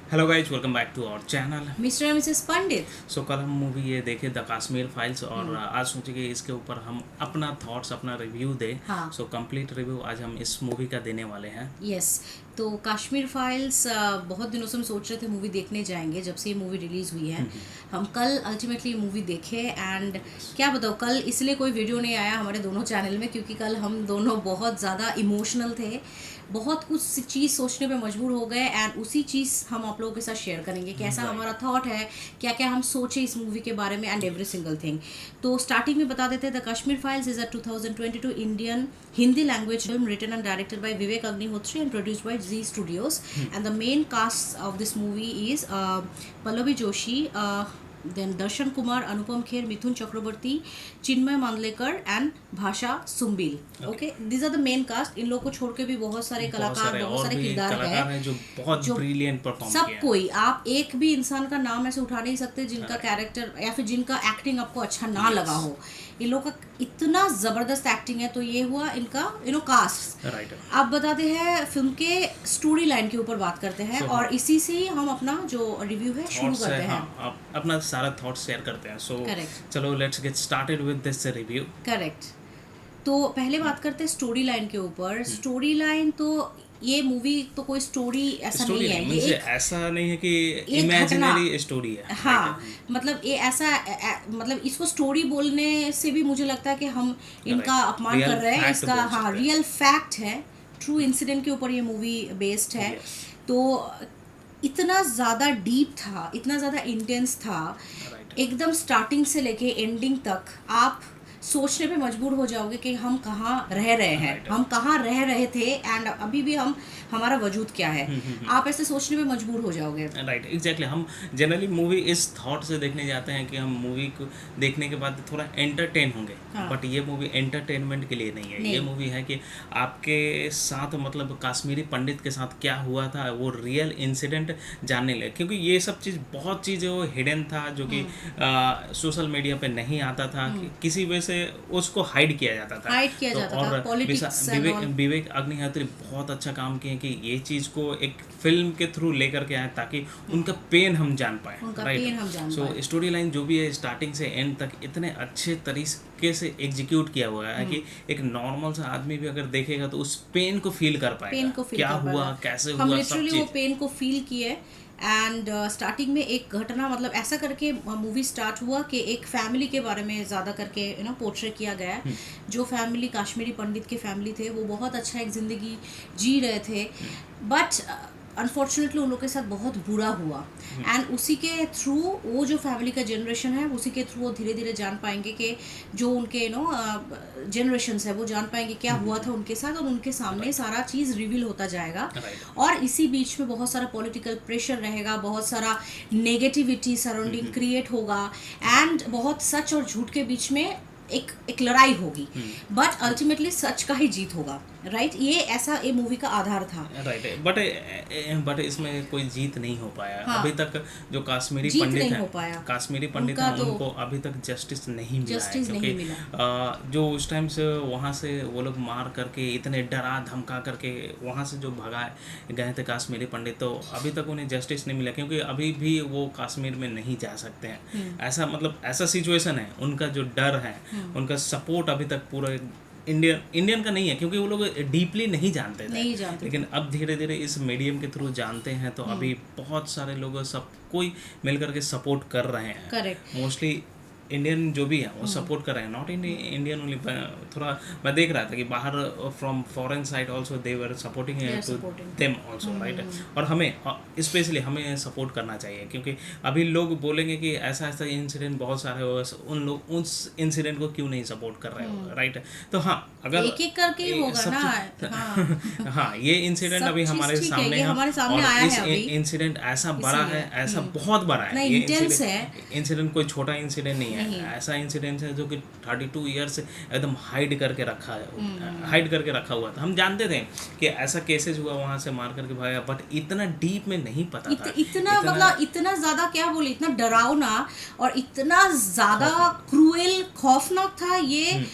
Hello guys, welcome back to our channel. Mr and Mrs Pandit. So कल हम movie ये देखे द कश्मीर फाइल्स और आज सोचे कि इसके ऊपर हम अपना थॉट्स अपना रिव्यू दें। हाँ। सो कंप्लीट रिव्यू आज हम इस मूवी का देने वाले हैं। यस। तो कश्मीर फाइल्स बहुत दिनों से हम सोच रहे थे मूवी देखने जाएंगे जब से ये मूवी रिलीज़ हुई है। हम कल अल्टीमेटली ये मूवी देखे एंड क्या बताओ, कल इसलिए कोई वीडियो नहीं आया हमारे दोनों चैनल में क्योंकि कल हम दोनों बहुत ज़्यादा इमोशनल थे, बहुत कुछ चीज़ सोचने पे मजबूर हो गए एंड उसी चीज़ हम आप लोगों के साथ शेयर करेंगे कैसा हमारा थॉट है, क्या क्या हम सोचे इस मूवी के बारे में एंड एवरी सिंगल थिंग। तो स्टार्टिंग में बता देते हैं the Kashmir files is a 2022 Indian Hindi language film written and directed by Vivek Agnihotri and produced by Zee studios and the main cast of this movie is Pallavi Joshi, then Darshan Kumar, Anupam Kher, Mithun Chakraborty, Chinmay Mandlekar and Bhasha Sumbli. Okay, these are the main cast. इन लोगों को छोड़ के भी बहुत सारे कलाकार, बहुत सारे किरदार हैं जो बहुत ब्रिलियंट परफॉर्म सब किया है। कोई, आप एक भी इंसान का नाम ऐसे उठा नहीं सकते जिनका कैरेक्टर या फिर जिनका एक्टिंग आपको अच्छा ना लगा हो। इन लोगों का इतना जबरदस्त एक्टिंग है। तो ये हुआ इनका कास्ट। राइट। अब बताते हैं फिल्म के स्टोरी लाइन के ऊपर बात करते हैं और इसी से ही हम अपना जो रिव्यू है शुरू करते हैं। आप अपना सारा थॉट्स शेयर करते हैं। सो Correct. चलो let's get started with this review. Correct. तो पहले बात करते हैं स्टोरी लाइन के ऊपर। स्टोरी लाइन तो ये मूवी तो कोई स्टोरी ऐसा नहीं है, ये एक ऐसा नहीं है कि एक इमेजिनरी स्टोरी है। हाँ, मतलब ये ऐसा मतलब इसको स्टोरी बोलने से भी मुझे लगता है कि हम इनका अपमान कर रहे हैं। इसका हाँ रियल फैक्ट है, ट्रू इंसिडेंट के ऊपर ये मूवी बेस्ड है। तो इतना ज़्यादा डीप था, इतना ज़्यादा इंटेंस था, एकदम स्टार्टिंग से लेके एंडिंग तक आप सोचने पे मजबूर हो जाओगे कि हम कहाँ रह रहे हैं, हम कहाँ रह रहे थे एंड अभी भी हम हमारा वजूद क्या है। आप ऐसे सोचने पे मजबूर हो जाओगे। Right, exactly. हम जनरली मूवी इस थॉट से देखने जाते हैं कि हम मूवी को देखने के बाद थोड़ा एंटरटेन होंगे। बट ये मूवी एंटरटेनमेंट के लिए नहीं है। ये मूवी है कि आपके साथ मतलब कश्मीरी पंडित के साथ क्या हुआ था वो रियल इंसिडेंट जानने लगे, क्योंकि ये सब चीज़ बहुत चीज़ें वो हिडन था जो कि सोशल मीडिया पे नहीं आता था। किसी वजह से उसको हाइड किया जाता था। और पॉलिटिक्स विवेक अग्निहोत्री बहुत अच्छा काम किए कि ये चीज़ को एक फिल्म के थ्रू लेकर के आए ताकि उनका पेन हम जान पाए। राइट। सो स्टोरी लाइन जो भी है स्टार्टिंग से एंड तक इतने अच्छे तरीके से एग्जीक्यूट किया हुआ है कि एक नॉर्मल सा आदमी भी अगर देखेगा तो उस पेन को फील कर पाएगा, क्या हुआ, कैसे हुआ, हम सब लिटरली चीज वो पेन को फील किए। एंड स्टार्टिंग में एक घटना, मतलब ऐसा करके मूवी स्टार्ट हुआ कि एक फैमिली के बारे में ज़्यादा करके पोर्ट्रे किया गया है। जो फैमिली कश्मीरी पंडित के फैमिली थे वो बहुत अच्छा एक ज़िंदगी जी रहे थे, बट अनफॉर्चुनेटली उन लोग के साथ बहुत बुरा हुआ एंड उसी के थ्रू वो जो फैमिली का जनरेशन है उसी के थ्रू वो धीरे धीरे जान पाएंगे कि जो उनके जनरेशन्स है वो जान पाएंगे क्या हुआ था उनके साथ, और उनके सामने सारा चीज़ रिवील होता जाएगा। और इसी बीच में बहुत सारा पॉलिटिकल प्रेशर रहेगा, बहुत सारा नेगेटिविटी सराउंडिंग क्रिएट होगा एंड बहुत सच और झूठ के बीच में एक लड़ाई होगी, बट अल्टीमेटली सच का ही जीत होगा। राइट, ये ऐसा ये मूवी का आधार था। राइट, बट इसमें कोई जीत नहीं हो पाया। हाँ, अभी तक जो कश्मीरी पंडित हैं, कश्मीरी पंडित हैं, उनको अभी तक जस्टिस नहीं मिला है, क्योंकि जो उस टाइम से वहाँ से वो लोग मार करके इतने डरा धमका करके वहाँ से जो भगाए गए थे कश्मीरी पंडित, तो अभी तक उन्हें जस्टिस नहीं मिला, क्योंकि अभी भी वो कश्मीर में नहीं जा सकते हैं। ऐसा मतलब ऐसा सिचुएशन है। उनका जो डर है, उनका सपोर्ट अभी तक पूरा इंडियन का नहीं है, क्योंकि वो लोग डीपली नहीं जानते थे। लेकिन अब धीरे धीरे इस मीडियम के थ्रू जानते हैं, तो अभी बहुत सारे लोग सब कोई मिलकर के सपोर्ट कर रहे हैं। करेक्ट। मोस्टली इंडियन जो भी है वो सपोर्ट कर रहे हैं, नॉट इंडियन ओनली। थोड़ा मैं देख रहा था कि बाहर from foreign side also they were supporting to them also. Right, और हमें स्पेशली हमें सपोर्ट करना चाहिए, क्योंकि अभी लोग बोलेंगे कि ऐसा ऐसा इंसिडेंट बहुत सारे हो, उन लोग उस इंसिडेंट को क्यों नहीं सपोर्ट कर रहे हो। राइट, तो हाँ, अगर एक एक करके ही होगा ना। हाँ, ये इंसिडेंट अभी हमारे सामने है, और इस इंसिडेंट ऐसा बड़ा है, ऐसा बहुत बड़ा है। ये इंसिडेंट कोई छोटा इंसिडेंट नहीं है। ऐसा इंसिडेंट है जो कि 32 ईयर से एकदम हाइड करके रखा हुआ था। हम जानते थे कि ऐसा केसेस हुआ, वहां से मार करके भागा, बट इतना डीप में नहीं पता था। इतना मतलब इतना ज्यादा क्या बोले, इतना डरावना और इतना ज्यादा क्रूएल खौफनाक था ये।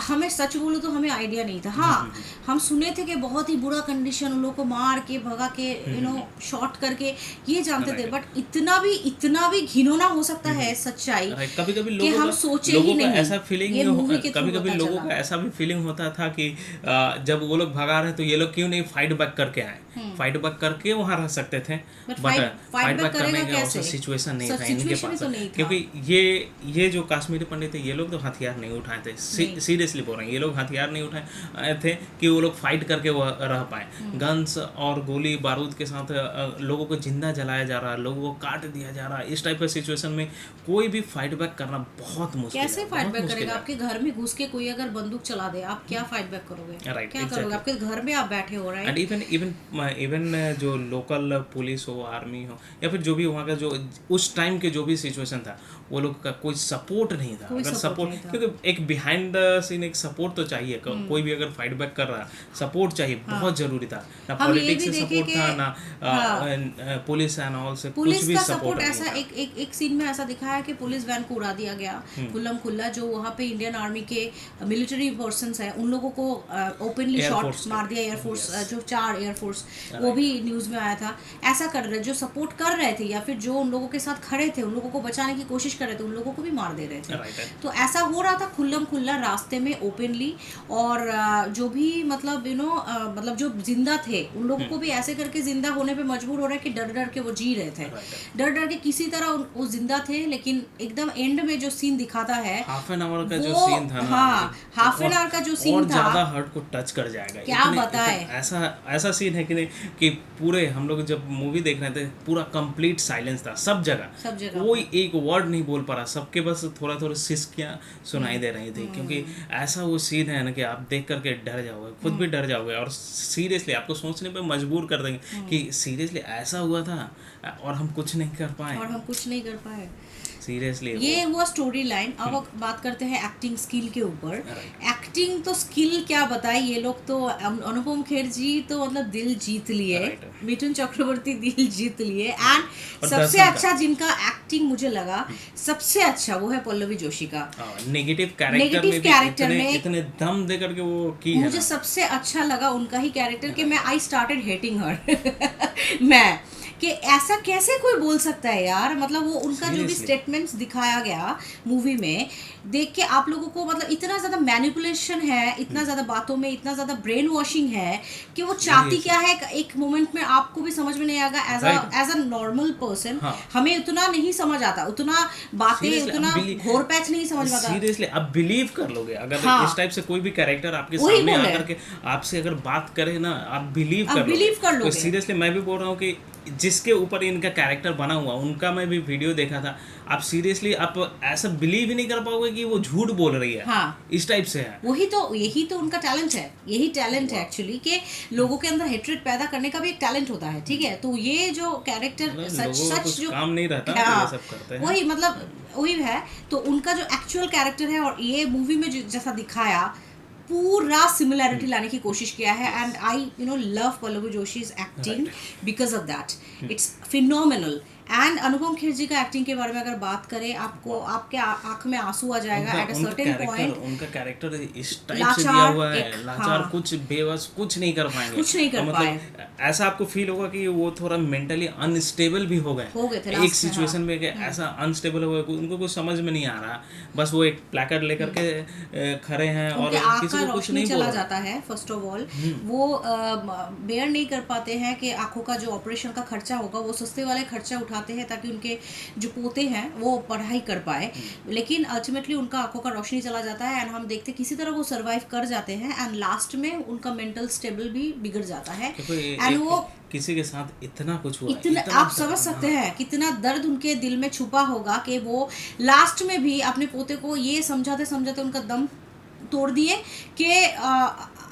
हमें सच बोलूं तो हमें आइडिया नहीं था। हाँ, हम सुने थे कि बहुत ही बुरा कंडीशन, उन लोगों को मार के भगा के शॉट करके, ये जानते थे, बट इतना भी घिनौना हो सकता है सच्चाई कभी कभी कि हम सोचे ही नहीं। ऐसा फीलिंग, कभी कभी लोगों का ऐसा भी फीलिंग होता था कि जब वो लोग भगा रहे तो ये लोग क्यों नहीं फाइट बैक करके आए, फाइट बैक करके वहां रह सकते थे, बट फाइट बैक करने का ऐसा सिचुएशन नहीं था इनके पास, क्योंकि ये जो कश्मीरी पंडित है ये लोग तो हथियार नहीं उठाए थे, सीरियसली बोल रहे हैं, ये लोग हथियार नहीं उठाए थे कि वो लोग फाइट करके वो रह पाए। गन्स और गोली बारूद के साथ लोगों को जिंदा जलाया जा रहा है, लोगों को काट दिया जा रहा है, इस टाइप के सिचुएशन में कोई भी फाइट बैक करना बहुत मुश्किल है। कैसे फाइट बैक करेगा? आपके घर में घुस के कोई अगर बंदूक चला दे, आप क्या फाइट बैक करोगे? क्या करोगे? आपके घर में आप बैठे हो रहे हैं। एंड इवन जो लोकल पुलिस हो, आर्मी हो, या फिर जो भी वहाँ का जो उस टाइम के जो भी सिचुएशन था, वो लोग का कोई सपोर्ट नहीं था। अगर सपोर्ट, क्योंकि एक बिहाइंड द सीन एक सपोर्ट तो चाहिए, कोई भी अगर फाइट बैक कर रहा है सपोर्ट चाहिए, बहुत जरूरी था। ना पॉलिटिक्स से सपोर्ट था, ना पुलिस एंड ऑल से कुछ भी सपोर्ट। ऐसा एक सीन में ऐसा दिखाया कि पुलिस वैन को उड़ा दिया गया खुल्लम खुल्ला, जो वहाँ पे इंडियन आर्मी के मिलिट्री पर्सन्स हैं उन लोगों को ओपनली शॉट मार दिया। एयरफोर्स जो 4 एयरफोर्स, वो भी न्यूज में आया था। ऐसा कर रहे, जो सपोर्ट कर रहे थे या फिर जो उन लोगों के साथ खड़े थे, उन लोगों को बचाने की कोशिश कर रहे थे, उन लोगों को भी मार दे रहे थे। तो ऐसा हो रहा था खुल्लम खुल्ला रास्ते में ओपनली, और जो भी मतलब मतलब जो जिंदा थे उन लोगों को भी ऐसे करके जिंदा होने पे मजबूर हो रहा है कि डर डर के वो जी रहे थे, डर डर के किसी तरह वो जिंदा थे। लेकिन एकदम एंड में जो सीन दिखाता है, हाफ एन आवर का जो सीन था ना, हाँ, हाफ एन आवर का जो सीन था, ज्यादा हार्ट को टच कर जाएगा। क्या बताए, ऐसा सीन है कि पूरे हम लोग जब मूवी देख रहे थे पूरा कंप्लीट साइलेंस था सब जगह, कोई एक वर्ड नहीं बोल पा रहा, सबके बस थोड़ा सिसकियां सुनाई दे रही थी, क्योंकि ऐसा वो सीन है ना कि आप देख करके डर जाओगे, खुद भी डर जाओगे, और सीरियसली आपको सोचने पे मजबूर कर देंगे कि सीरियसली ऐसा हुआ था और हम कुछ नहीं कर पाए। सीरियसली ये हुआ स्टोरी लाइन। अब बात करते हैं एक्टिंग स्किल के ऊपर। एक्टिंग तो स्किल क्या बताए, ये लोग तो अनुपम खेर जी तो मतलब दिल जीत लिए, मिथुन चक्रवर्ती दिल जीत लिए, एंड सबसे अच्छा जिनका एक्टिंग मुझे लगा सबसे अच्छा वो है पल्लवी जोशी का। नेगेटिव कैरेक्टर में इतने दम दे करके वो की है, मुझे सबसे अच्छा लगा उनका ही कैरेक्टर कि मैं आई स्टार्टेड हेटिंग हर मैं कि ऐसा कैसे कोई बोल सकता है यार, मतलब वो उनका जो भी स्टेटमेंट्स दिखाया गया मूवी में देख के आप लोगों को, मतलब इतना ज़्यादा मैनिपुलेशन है, इतना ज़्यादा बातों में इतना ज़्यादा ब्रेन वॉशिंग है कि वो चाहती क्या है, एक मोमेंट में आपको भी समझ में नहीं आएगा। एज अ नॉर्मल पर्सन हमें उतना नहीं समझ आता, उतना बातें उतना घोर पैच नहीं समझ आता। सीरियसली आप बिलीव कर लोगे अगर इस टाइप से कोई भी कैरेक्टर आपके सामने आकर के आपसे अगर बात करे ना, आप बिलीव कर लोगे। सीरियसली मैं भी बोल रहा हूँ कि जिसके ऊपर इनका कैरेक्टर बना हुआ उनका मैं भी वीडियो देखा था, आप सीरियसली आप ऐसा बिलीव ही नहीं कर पाओगे कि वो झूठ बोल रही है। हाँ, इस टाइप से है। यही तो उनका टैलेंट है, यही टैलेंट है एक्चुअली कि लोगों के अंदर हेट्रेड पैदा करने का भी एक टैलेंट होता है, ठीक है। तो ये जो कैरेक्टर सच जो काम नहीं रहता ये सब करते हैं, वही मतलब वही है। तो उनका जो एक्चुअल कैरेक्टर है और ये मूवी में जैसा दिखाया पूरा सिमिलैरिटी लाने की कोशिश किया है, and I love Pallavi Joshi's acting because of that, it's phenomenal. And Anupam Kher ji का एक्टिंग के बारे में अगर बात करें, आपको आपके आंख में आंसू आ जाएगा एट अ सर्टेन पॉइंट। उनका कैरेक्टर इस टाइप से दिया हुआ है, लाचार, कुछ बेबस, कुछ नहीं कर पाएंगे, मतलब ऐसा आपको फील होगा कि वो थोड़ा मेंटली अनस्टेबल भी हो गए थे एक सिचुएशन में, ऐसा अनस्टेबल हो गए, उनको कुछ समझ में नहीं आ रहा, बस वो एक प्लेकार्ड लेकर के खड़े हैं और किसी को कुछ नहीं चला जाता है। फर्स्ट ऑफ ऑल वो बेयर नहीं कर पाते हैं कि आंखों का जो ऑपरेशन का खर्चा होगा वो सस्ते वाले खर्चा उठाते हैं ताकि उनके जो पोते हैं वो पढ़ाई कर पाए, लेकिन अल्टीमेटली उनका आंखों का रोशनी चला जाता है, एंड हम देखते किसी तरह वो सरवाइव कर जाते हैं, एंड लास्ट में उनका मेंटल स्टेबल भी बिगड़ जाता है। एंड वो किसी के साथ इतना कुछ हुआ, इतना आप समझ सकते हैं कितना दर्द उनके दिल में छुपा होगा कि वो लास्ट में भी अपने पोते को ये समझाते उनका दम तोड़ दिए कि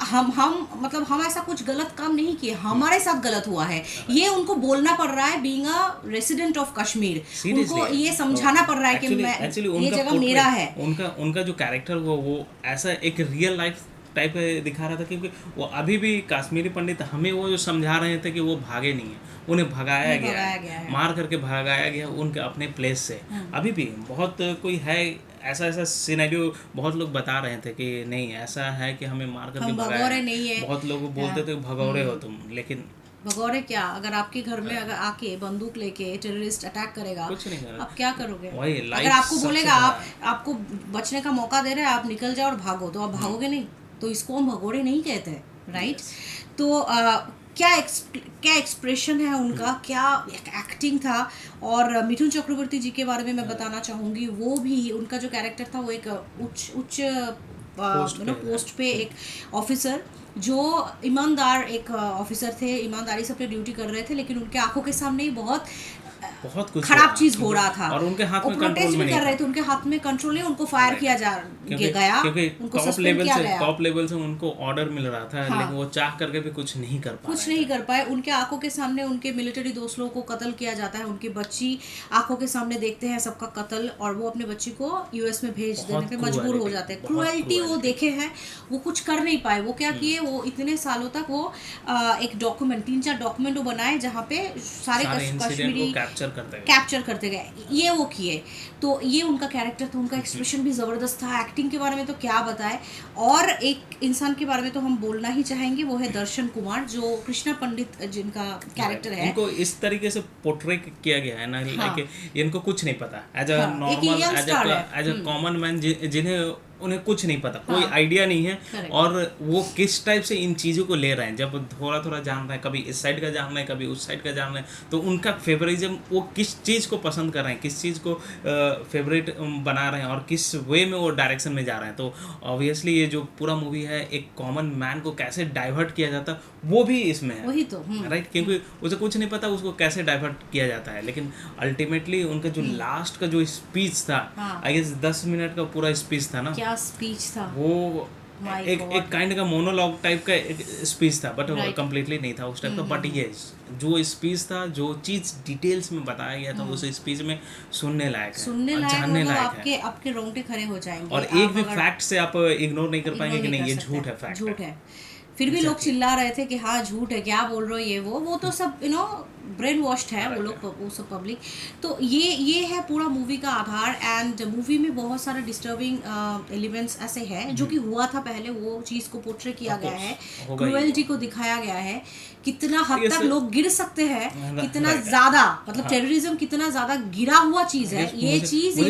हम मतलब हम ऐसा कुछ गलत काम नहीं किए, हमारे साथ गलत हुआ है, ये उनको बोलना पड़ रहा है। Being a resident of Kashmir, उनको ये समझाना पड़ रहा है कि मैं ये जगह मेरा है। उनका जो कैरेक्टर वो ऐसा एक रियल लाइफ टाइप दिखा रहा था, क्योंकि वो अभी भी कश्मीरी पंडित हमें वो जो समझा रहे थे कि वो भागे नहीं है, उन्हें भगाया गया है, मार करके भगाया गया उनके अपने प्लेस से। अभी भी बहुत कोई है ऐसा ऐसा सिनेरियो बहुत लोग बता रहे थे कि नहीं ऐसा है कि हमें मार करके भगाया है। बहुत लोग बोलते थे भगौरे हो तुम, लेकिन भगौरे क्या, अगर आपके घर में अगर आके बंदूक लेके टेररिस्ट अटैक करेगा, कुछ नहीं करेगा, आप क्या करोगे? अगर आपको बोलेगा आपको बचने का मौका दे रहे हैं, आप निकल जाओ और भागो, तो आप भागोगे नहीं, तो इसको हम भगौरे नहीं कहते हैं, राइट? तो क्या एक्सप्रेशन है उनका, क्या एक्टिंग था। और मिथुन चक्रवर्ती जी के बारे में मैं बताना चाहूँगी, वो भी उनका जो कैरेक्टर था वो एक उच्च पोस्ट पे एक ऑफिसर, जो ईमानदार एक ऑफिसर थे, ईमानदारी से अपनी ड्यूटी कर रहे थे, लेकिन उनके आंखों के सामने ही बहुत कुछ खराब चीज हो रहा था और उनके हाथ में कंट्रोल भी कर रहे थे, उनके हाथ में कंट्रोल नहीं, उनको फायर किया गया, उनको सस्पेंड किया गया। टॉप लेवल से उनको ऑर्डर मिल रहा था, लेकिन वो चाह करके भी कुछ नहीं कर पाए। उनके आंखों के सामने उनके मिलिट्री दोस्त लोगों को कत्ल किया जाता है, उनकी बच्ची आंखों के सामने देखते हैं सबका कत्ल, और वो अपने बच्ची को यूएस में भेज देने पे मजबूर हो जाते हैं। क्रूएल्टी वो देखे हैं, वो कुछ कर नहीं पाए। वो क्या किए, वो इतने सालों तक वो एक डॉक्यूमेंट 3-4 डॉक्यूमेंट वो बनाए जहाँ पे सारे कश्मीरी कैप्चर करते गए, ये वो किए। तो ये उनका कैरेक्टर था, उनका एक्सप्रेशन भी ज़बरदस्त था। एक्टिंग के बारे में तो क्या बताए। और एक इंसान के बारे में तो हम बोलना ही चाहेंगे, वो है दर्शन कुमार, जो कृष्णा पंडित जिनका कैरेक्टर है। इनको इस तरीके से पोर्ट्रे किया गया है ना, लाइक इनको कुछ नहीं पता, as a normal, as a common man, जिन्हें उन्हें कुछ नहीं पता, कोई आइडिया नहीं है, और वो किस टाइप से इन चीज़ों को ले रहे हैं। जब थोड़ा थोड़ा जान रहे हैं, कभी इस साइड का जान रहे हैं, कभी उस साइड का जान रहे हैं, तो उनका फेवरिज्म, वो किस चीज़ को पसंद कर रहे हैं, किस चीज़ को फेवरेट बना रहे हैं, और किस वे में वो डायरेक्शन में जा रहे हैं। तो ऑब्वियसली ये जो पूरा मूवी है, एक कॉमन मैन को कैसे डाइवर्ट किया जाता है, वो भी इसमें है, वही तो राइट, क्योंकि उसे कुछ नहीं पता उसको कैसे डाइवर्ट किया जाता है। लेकिन अल्टीमेटली उनका जो लास्ट का जो स्पीच था, आई गेस 10 मिनट का पूरा स्पीच था ना, क्या स्पीच था वो, एक काइंड का मोनोलॉग टाइप का एक स्पीच था, बट कंप्लीटली नहीं था उस टाइप का। बट ये जो स्पीच था, जो चीज डिटेल्स में बताया गया था, उस स्पीच में सुनने लायक है, जानने लायक है, आपके रोंगटे खड़े हो जाएंगे। और एक भी फैक्ट से आप इग्नोर नहीं कर पाएंगे कि नहीं ये झूठ है, फैक्ट झूठ है। फिर भी लोग चिल्ला रहे थे कि हाँ झूठ है, क्या बोल रहे हो, ये वो तो सब ब्रेन वॉश्ड है वो लोग, वो सब पब्लिक। तो ये है पूरा मूवी का आधार। एंड मूवी में बहुत सारे डिस्टर्बिंग एलिमेंट्स ऐसे हैं जो कि हुआ था पहले, वो चीज़ को पोर्ट्रे किया गया है, क्रूएल्टी को दिखाया गया है, कितना हद तक लोग गिर सकते हैं, कितना ज़्यादा, मतलब टेररिज्म कितना ज़्यादा गिरा हुआ चीज़ है ये चीज़।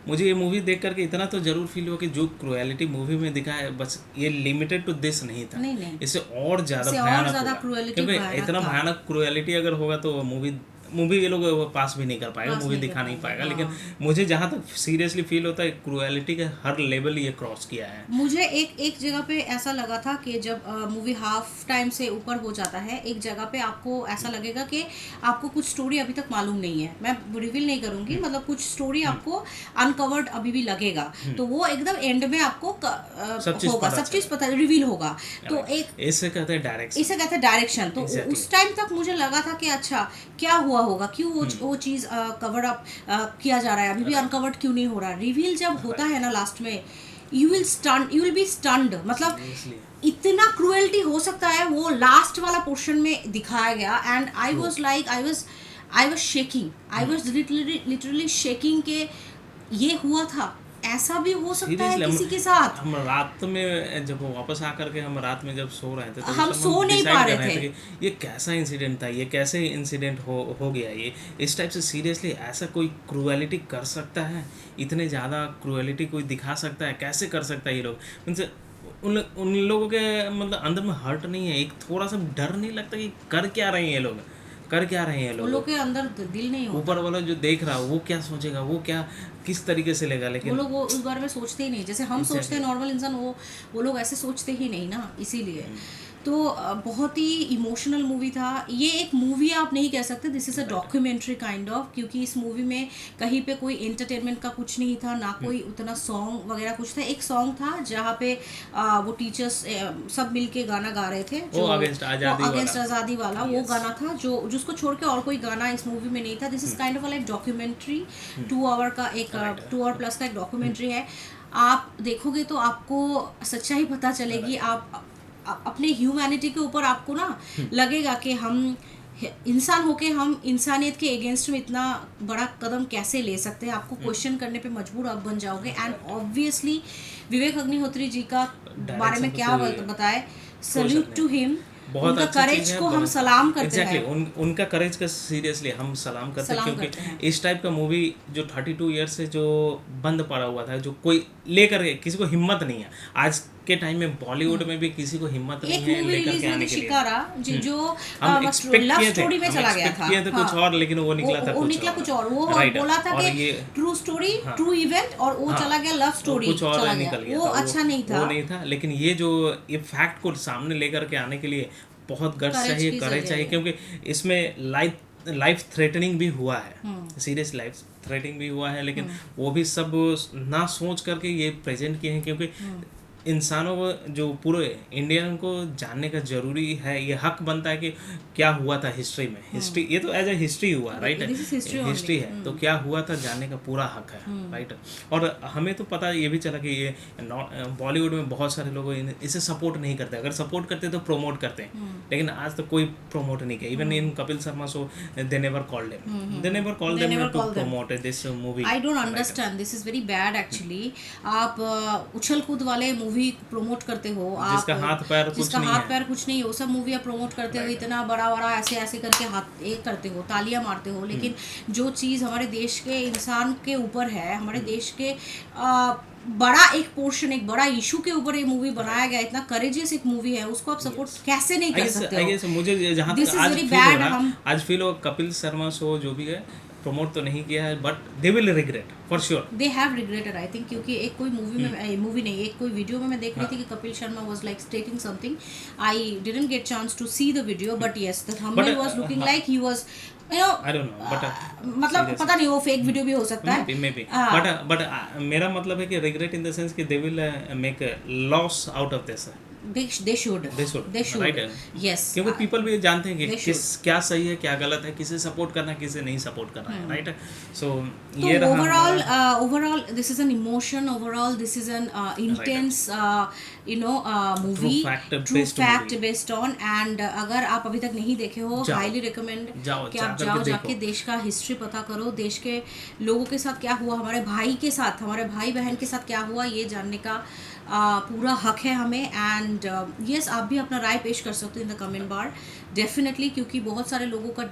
मुझे ये मूवी देख करके इतना तो जरूर फील हुआ कि जो क्रूएलिटी मूवी में दिखा है, बस ये लिमिटेड टू दिस नहीं था, इससे और ज़्यादा भयानक, क्योंकि इतना भयानक क्रूएलिटी अगर होगा तो मूवी ये लोग पास भी नहीं कर पाएगा, मूवी दिखा नहीं पाएगा। लेकिन मुझे जहाँ तक सीरियसली फील होता है, क्रूएलिटी के हर लेवल ये क्रॉस किया है। मुझे एक जगह पे ऐसा लगा था कि जब मूवी हाफ टाइम से ऊपर हो जाता है, एक जगह पे आपको ऐसा लगेगा कि आपको कुछ स्टोरी अभी तक मालूम नहीं है, मैं रिवील नहीं करूँगी, मतलब कुछ स्टोरी आपको अनकवर्ड अभी भी लगेगा, तो वो एकदम एंड में आपको होगा, सब चीज़ पता रिवील होगा। तो एक इसे कहते हैं डायरेक्शन। तो उस टाइम तक मुझे लगा था कि अच्छा क्या हुआ होगा, क्यों वो चीज़ कवर अप किया जा रहा है, अभी भी अनकवर्ड क्यों नहीं हो रहा। रिवील जब होता है ना लास्ट में, यू विल बी स्टन्ड, मतलब इतना क्रूएल्टी हो सकता है, वो लास्ट वाला पोर्शन में दिखाया गया। And I was shaking, I was literally shaking के ये हुआ था, ऐसा भी हो सकता है किसी के साथ। हम रात में जब वापस आकर के हम रात में जब सो रहे थे, तो हम सो नहीं पा रहे थे कि ये कैसा इंसिडेंट था, ये कैसे इंसिडेंट हो गया, ये इस टाइप से सीरियसली ऐसा कोई क्रूएलिटी कर सकता है, इतने ज़्यादा क्रूएलिटी कोई दिखा सकता है, कैसे कर सकता है ये लोग। मीन्स उन लोगों के मतलब अंदर में हर्ट नहीं है, एक थोड़ा सा डर नहीं लगता कि कर क्या रहे हैं ये लोग, कर क्या रहे हैं लोग के अंदर दिल नहीं होता। ऊपर वाला जो देख रहा है वो क्या सोचेगा, वो क्या किस तरीके से लेगा, लेकिन वो लोग वो उस बारे में सोचते ही नहीं, जैसे हम सोचते हैं नॉर्मल इंसान, वो लोग ऐसे सोचते ही नहीं ना, इसीलिए। तो बहुत ही इमोशनल मूवी था ये। एक मूवी आप नहीं कह सकते, this is a documentary kind of, क्योंकि इस मूवी में कहीं पे कोई एंटरटेनमेंट का कुछ नहीं था, ना कोई उतना सॉन्ग वगैरह कुछ था। एक सॉन्ग था जहाँ पे वो टीचर्स सब मिलके गाना गा रहे थे, जो अगेंस्ट आज़ादी वाला वो गाना था, जो जिसको छोड़ के और कोई गाना इस मूवी में नहीं था। This is kind of like documentary, 2 hour का एक 2 आवर प्लस का एक डॉक्यूमेंट्री है। आप देखोगे तो आपको सच्चाई पता चलेगी, आप अपने ह्यूमैनिटी के ऊपर आपको ना लगेगा कि हम इंसान होके हम इंसानियत के अगेंस्ट में इतना बड़ा कदम कैसे ले सकते हैं, आपको क्वेश्चन करने पे मजबूर आप बन जाओगे। एंड ऑब्वियसली विवेक अग्निहोत्री जी का बारे में क्या बताए, सल्यूट टू हिम, उनका करेज को हम सलाम करते हैं। उनका करेज का सीरियसली हम सलाम करते हैं, क्योंकि इस टाइप का मूवी जो 32 ईयर्स से जो बंद पड़ा हुआ था, जो कोई लेकर किसी को हिम्मत नहीं है। आज के टाइम में बॉलीवुड में भी किसी को हिम्मत नहीं है लेकर के आने के लिए। शिकारा जो हम लव स्टोरी में चला गया था, किए थे कुछ और, लेकिन वो निकला था कुछ और। वो बोला था कि ट्रू स्टोरी ट्रू इवेंट, और वो चला गया लव स्टोरी, कुछ और निकल गया, वो अच्छा नहीं था, वो नहीं था। लेकिन ये जो ये फैक्ट को सामने लेकर के आने के लिए बहुत गट्स चाहिए, करेज चाहिए, क्योंकि इसमें लाइफ थ्रेटनिंग भी हुआ है, सीरियस लाइफ थ्रेटनिंग भी हुआ है, लेकिन वो भी सब ना सोच करके ये प्रेजेंट किए हैं, क्योंकि इंसानों को, जो पूरे इंडियन को जानने का जरूरी है, ये हक बनता है कि क्या हुआ था हिस्ट्री में। हिस्ट्री ये तो एज ए हिस्ट्री हुआ, राइट, हिस्ट्री है, तो क्या हुआ था जानने का पूरा हक है, राइट। और हमें तो पता ये भी चला कि ये बॉलीवुड में बहुत सारे लोग इसे सपोर्ट नहीं करते, अगर सपोर्ट करते तो प्रमोट करते हैं, लेकिन आज तो कोई प्रमोट नहीं किया। Even in Kapil Sharma show they never called them to promote this movie. I don't understand, this is very bad actually. आप उछल कूद वाले मूवी प्रमोट करते हो, आप जिसका हाथ पैर कुछ नहीं है, वो सब मूवी आप प्रमोट करते हो, इतना बड़ा ऐसे करके हाथ एक करते हो, तालियां मारते हो, लेकिन जो चीज़ हमारे देश के इंसान के ऊपर है, हमारे देश के बड़ा एक पोर्शन, एक बड़ा इशू के ऊपर ये मूवी बनाया गया, इतना करेजियस एक मूवी है, उसको आप सपोर्ट कैसे नहीं कर सकते हो? मुझे जहाँ आज फील हो कपिल शर्मा शो जो भी है प्रमोट तो नहीं किया है, but they will regret for sure, they have regretted I think, क्योंकि एक कोई मूवी नहीं, एक कोई वीडियो में मैं देख रही थी कि Kapil Sharma was like stating something, I didn't get chance to see the video, but yes the thumbnail was looking like he was, you know, I don't know, but मतलब पता नहीं, वो फेक वीडियो भी हो सकता है, maybe. but मेरा मतलब है कि regret in the sense कि they will make a loss out of this. They should right, yes, क्योंकि people भी जानते हैं कि क्या सही है क्या गलत है, किसे सपोर्ट करना है किसे नहीं सपोर्ट करना है, राइट। सो ये रहा overall this is an emotion, overall this is an intense movie, true fact based on, and अगर आप अभी तक नहीं देखे हो, highly recommend कि आप जाके देश का हिस्ट्री पता करो, देश के लोगों के साथ क्या हुआ, हमारे भाई के साथ, हमारे भाई बहन के साथ क्या हुआ, ये जानने का पूरा हक है हमें। एंड यस, आप भी अपना राय पेश कर सकते हो in the comment bar definitely, क्योंकि बहुत सारे लोगों का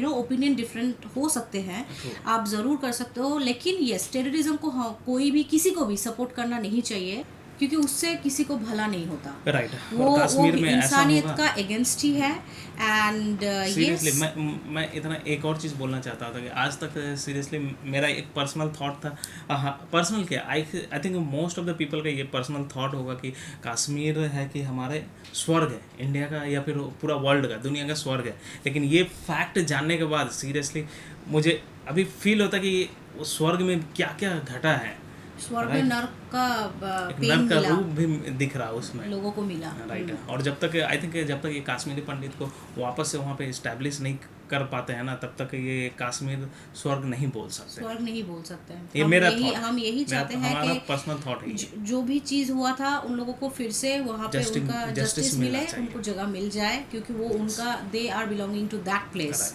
ओपिनियन डिफरेंट हो सकते हैं, आप ज़रूर कर सकते हो, लेकिन यस, टेररिज्म को कोई भी किसी को भी सपोर्ट करना नहीं चाहिए, क्योंकि उससे किसी को भला नहीं होता, राइट। वो इंसानियत का अगेंस्ट ही है। एंड सीरियसली मैं इतना एक और चीज़ बोलना चाहता था कि आज तक सीरियसली मेरा एक पर्सनल थॉट था, पर्सनल क्या, I think most of the people का ये पर्सनल थॉट होगा कि कश्मीर है कि हमारे स्वर्ग है, इंडिया का या फिर पूरा वर्ल्ड का, दुनिया का स्वर्ग है। लेकिन ये फैक्ट जानने के बाद सीरियसली मुझे अभी फील होता कि उस स्वर्ग में क्या क्या घटा है, स्वर्ग में नर्क का रूप भी दिख रहा उसमें लोगों को मिला, राइट। और जब तक आई थिंक जब तक ये कश्मीरी पंडित को वापस से वहाँ पे इस्टेब्लिश नहीं कर पाते हैं ना, तब तक ये कश्मीर स्वर्ग नहीं बोल सकते। ये मेरा हम यही चाहते हैं कि पर्सनल थॉट है, जो भी चीज़ हुआ था उन लोगों को फिर से वहाँ पे उनका जस्टिस मिले, उनको जगह मिल जाए, क्योंकि वो उनका they are belonging to that place.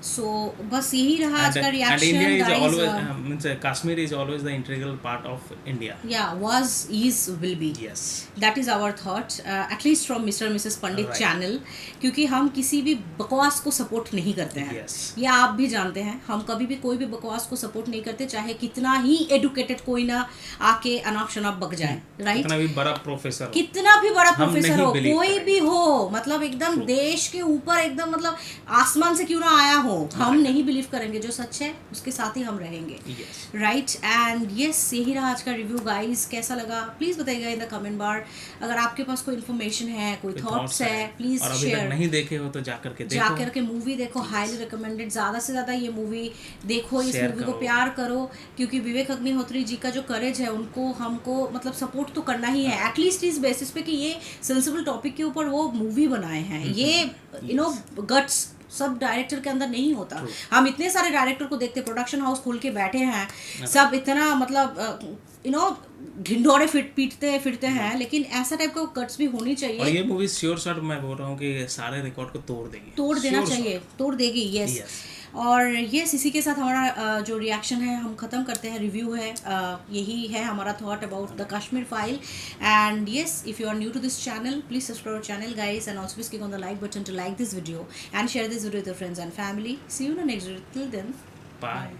So बस यही रहा आज का reaction. And India is always Kashmir is always the integral part of India. Yeah, was, is, will be. Yes. That is our thought, at least from Mr. and Mrs. Pandit channel, क्योंकि हम किसी भी बकवास को support नहीं करते हैं। Yes. ये आप भी जानते हैं, हम कभी भी कोई भी बकवास को सपोर्ट नहीं करते, चाहे कितना ही एडुकेटेड कोई ना आके अनाप शनाप बक जाए, राइट। कितना भी बड़ा प्रोफेसर हो, कोई भी हो, मतलब एकदम देश के ऊपर एकदम मतलब आसमान से क्यों ना आया हो, हम नहीं बिलीव करेंगे, जो सच है उसके साथ ही हम रहेंगे, राइट। एंड यस, यही रहा आज का रिव्यू गाइस। कैसा लगा प्लीज बताइएगा इन द कमेंट बार। अगर आपके पास कोई इन्फॉर्मेशन है, कोई थॉट्स है, प्लीज शेयर। नहीं देखे हो तो जाकर के मूवी देखो, हाईली रिकमेंडेड। ज़्यादा से ज़्यादा ये मूवी देखो, इस मूवी को प्यार करो, क्योंकि विवेक अग्निहोत्री जी का जो करेज है उनको हमको मतलब सपोर्ट तो करना ही है, एटलीस्ट इस बेसिस पे कि ये सेंसिबल टॉपिक के ऊपर वो मूवी बनाए हैं, ये गट्स सब डायरेक्टर के अंदर नहीं होता। हम इतने सारे डायरेक्टर को देखते, प्रोडक्शन हाउस खोल के बैठे हैं, सब इतना मतलब ढिंढोरे पीटते फिरते हैं, लेकिन ऐसा टाइप का कट्स भी होनी चाहिए। और ये मूवी श्योर शॉट मैं बोल रहा हूँ कि सारे रिकॉर्ड को तोड़ देना चाहिए, तोड़ देगी। यस। और यस, इसी के साथ हमारा जो रिएक्शन है हम ख़त्म करते हैं, रिव्यू है, यही है हमारा thought about the Kashmir file. And yes, if you are new to this channel, please subscribe our channel guys, and also click on the like button to like this video and share this video with your friends and family. See you in the next video, till then bye.